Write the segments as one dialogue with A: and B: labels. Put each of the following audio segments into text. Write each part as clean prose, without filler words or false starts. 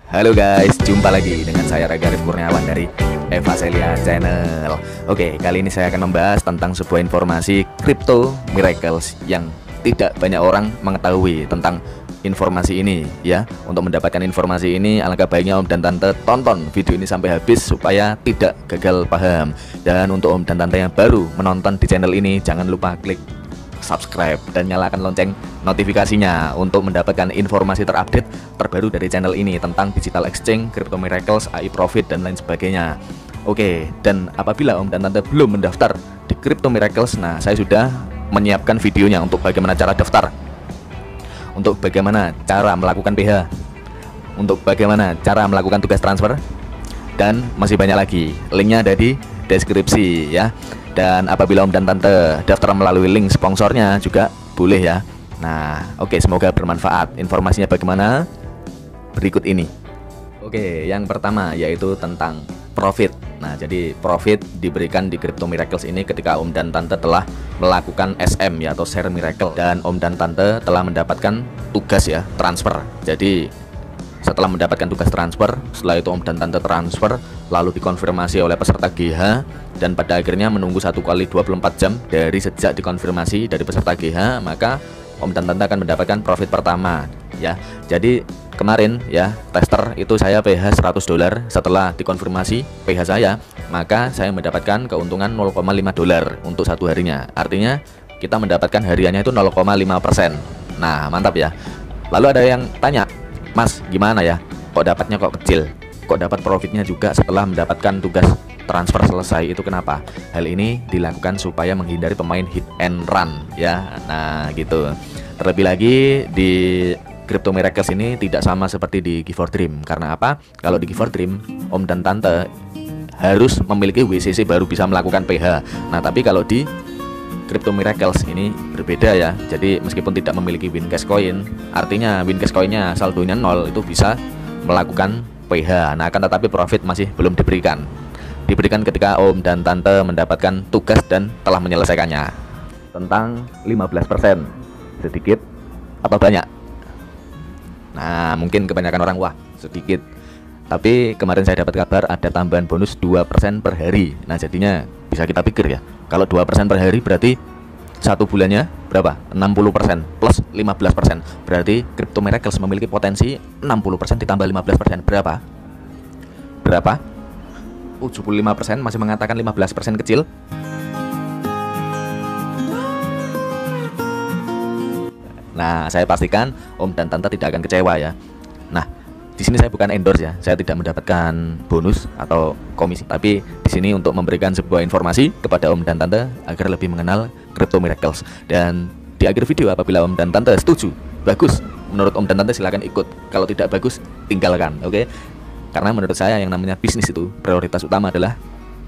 A: Halo guys, jumpa lagi dengan saya Raga Arif Kurniawan dari Eva Celia Channel. Oke, kali ini saya akan membahas tentang sebuah informasi Crypto Miracles yang tidak banyak orang mengetahui tentang informasi ini ya. Untuk mendapatkan informasi ini, alangkah baiknya Om dan Tante tonton video ini sampai habis supaya tidak gagal paham. Dan untuk Om dan Tante yang baru menonton di channel ini, jangan lupa klik subscribe dan nyalakan lonceng notifikasinya untuk mendapatkan informasi terupdate terbaru dari channel ini tentang digital exchange, Crypto Miracles, AI Profit dan lain sebagainya. Oke, dan apabila Om dan Tante belum mendaftar di Crypto Miracles, nah saya sudah menyiapkan videonya untuk bagaimana cara daftar, untuk bagaimana cara melakukan PH, untuk bagaimana cara melakukan tugas transfer, dan masih banyak lagi. Linknya ada di deskripsi ya. Dan apabila Om dan Tante daftar melalui link sponsornya juga boleh ya. Nah, oke, semoga bermanfaat. Informasinya bagaimana? Berikut ini. Oke, yang pertama yaitu tentang profit. Nah, jadi profit diberikan di Crypto Miracles ini ketika Om dan Tante telah melakukan SM ya, atau share miracle, dan Om dan Tante telah mendapatkan tugas ya, transfer. Jadi setelah mendapatkan tugas transfer, setelah itu Om dan Tante transfer, lalu dikonfirmasi oleh peserta GH, dan pada akhirnya menunggu 1 kali 24 jam dari sejak dikonfirmasi dari peserta GH, maka Om dan Tante akan mendapatkan profit pertama ya. Jadi kemarin ya, tester itu saya PH $100. Setelah dikonfirmasi PH saya, maka saya mendapatkan keuntungan $0,5 untuk satu harinya. Artinya kita mendapatkan hariannya itu 0,5%. Nah, mantap ya. Lalu ada yang tanya, Mas, gimana ya? Kok dapatnya kok kecil? Kok dapat profitnya juga setelah mendapatkan tugas transfer selesai? Itu kenapa? Hal ini dilakukan supaya menghindari pemain hit and run ya. Nah, gitu. Terlebih lagi di Crypto Miracles ini tidak sama seperti di Give for Dream. Karena apa? Kalau di Give for Dream, Om dan Tante harus memiliki WCC baru bisa melakukan PH. Nah, tapi kalau di Crypto Miracles ini berbeda ya. Jadi meskipun tidak memiliki Wincash Coin, artinya Wincash Coinnya saldonya 0, itu bisa melakukan PH. Nah, akan tetapi profit masih belum diberikan. Diberikan ketika Om dan Tante mendapatkan tugas dan telah menyelesaikannya. Tentang 15%, sedikit apa banyak? Nah, mungkin kebanyakan orang, wah sedikit. Tapi kemarin saya dapat kabar ada tambahan bonus 2% per hari. Nah, jadinya bisa kita pikir ya, kalau 2% per hari berarti satu bulannya berapa? 60% plus 15%. Berarti Crypto Miracles memiliki potensi 60% ditambah 15%. Berapa? Berapa? 75% masih mengatakan 15% kecil. Nah, saya pastikan Om dan Tante tidak akan kecewa ya. Nah, di sini saya bukan endorse ya. Saya tidak mendapatkan bonus atau komisi, tapi di sini untuk memberikan sebuah informasi kepada Om dan Tante agar lebih mengenal Crypto Miracles. Dan di akhir video, apabila Om dan Tante setuju, bagus, menurut Om dan Tante silakan ikut. Kalau tidak bagus, tinggalkan, oke? Karena menurut saya yang namanya bisnis itu prioritas utama adalah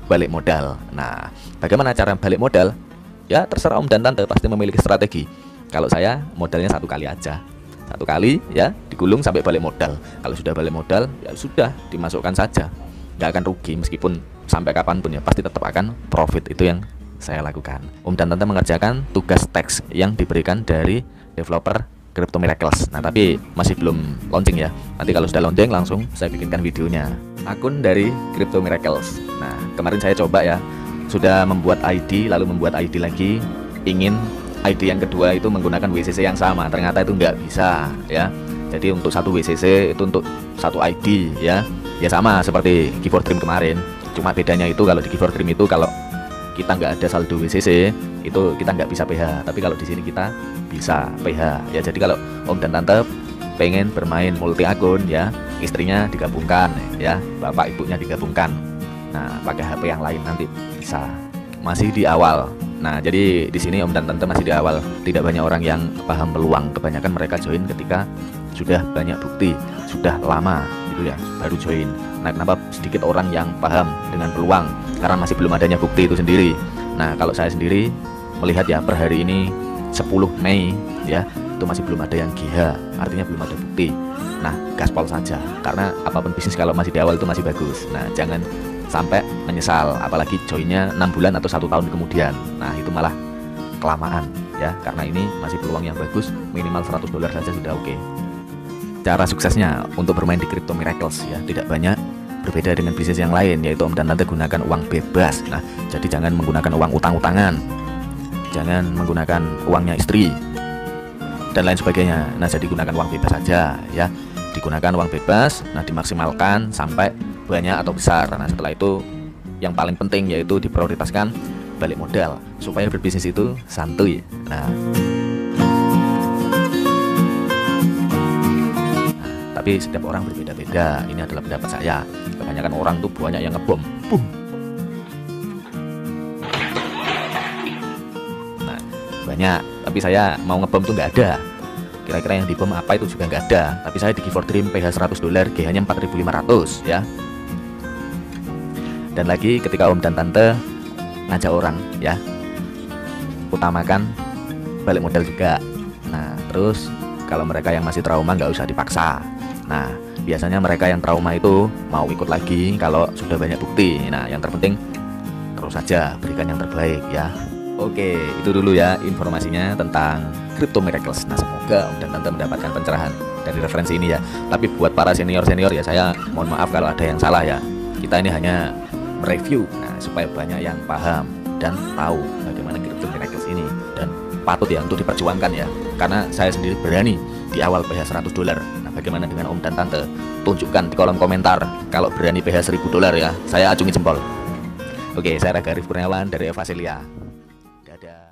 A: balik modal. Nah, bagaimana cara balik modal? Ya terserah Om dan Tante, pasti memiliki strategi. Kalau saya modalnya 1 kali aja, 1 kali ya, digulung sampai balik modal. Kalau sudah balik modal, ya sudah dimasukkan saja, nggak akan rugi. Meskipun sampai kapanpun ya pasti tetap akan profit. Itu yang saya lakukan. Om dan Tante mengerjakan tugas teks yang diberikan dari developer Crypto Miracles. Nah, tapi masih belum launching ya. Nanti kalau sudah launching langsung saya bikinkan videonya. Akun dari Crypto Miracles. Nah, kemarin saya coba ya, sudah membuat ID, lalu membuat ID lagi, ingin ID yang kedua itu menggunakan WCC yang sama. Ternyata itu nggak bisa ya. Jadi untuk satu WCC itu untuk satu ID ya. Ya sama seperti Give for Dream kemarin. Cuma bedanya itu kalau di Give for Dream itu kalau kita nggak ada saldo WCC itu kita nggak bisa PH. Tapi kalau di sini kita bisa PH ya. Jadi kalau Om dan Tante pengen bermain multi akun ya, istrinya digabungkan ya, bapak ibunya digabungkan. Nah, pakai HP yang lain nanti bisa. Masih di awal. Nah, jadi di sini Om dan Tante masih di awal. Tidak banyak orang yang paham peluang. Kebanyakan mereka join ketika sudah banyak bukti, sudah lama gitu ya, baru join. Nah, kenapa sedikit orang yang paham dengan peluang? Karena masih belum adanya bukti itu sendiri. Nah, kalau saya sendiri melihat ya, per hari ini 10 Mei ya, itu masih belum ada yang GH, artinya belum ada bukti. Nah, gaspol saja, karena apapun bisnis kalau masih di awal itu masih bagus. Nah, jangan sampai menyesal, apalagi joinnya 6 bulan atau 1 tahun kemudian. Nah, itu malah kelamaan ya, karena ini masih peluang yang bagus. Minimal $100 saja sudah oke. cara suksesnya untuk bermain di Crypto Miracles ya. Tidak banyak berbeda dengan bisnis yang lain, yaitu Om dan Tante gunakan uang bebas. Nah, jadi jangan menggunakan uang utang-utangan, jangan menggunakan uangnya istri dan lain sebagainya. Nah, jadi gunakan uang bebas saja ya. Digunakan uang bebas, nah dimaksimalkan sampai banyak atau besar. Nah, setelah itu yang paling penting yaitu diprioritaskan balik modal supaya berbisnis itu santuy. Nah, tapi setiap orang berbeda-beda. Ini adalah pendapat saya. Kebanyakan orang tuh banyak yang ngebom. Boom. Nah, banyak. Tapi saya mau ngebom tuh nggak ada. Kira-kira yang dibom apa itu juga nggak ada. Tapi saya di Give4Dream PH $100, GH-nya 4.500 ya. Dan lagi ketika Om dan Tante ngajak orang ya, utamakan balik modal juga. Nah, terus kalau mereka yang masih trauma nggak usah dipaksa. Nah, biasanya mereka yang trauma itu mau ikut lagi kalau sudah banyak bukti. Nah, yang terpenting terus saja berikan yang terbaik ya. Oke, itu dulu ya informasinya tentang Crypto Miracles. Nah, semoga Om dan Tante mendapatkan pencerahan dari referensi ini ya. Tapi buat para senior-senior ya, saya mohon maaf kalau ada yang salah ya. Kita ini hanya mereview, nah supaya banyak yang paham dan tahu bagaimana Crypto Miracles ini, dan patut ya untuk diperjuangkan ya. Karena saya sendiri berani di awal PH $100. Nah, bagaimana dengan Om dan Tante? Tunjukkan di kolom komentar kalau berani PH $1000 ya. Saya acungi jempol. Oke, saya Raga Arif Kurniawan dari Eva Celia. Dadah.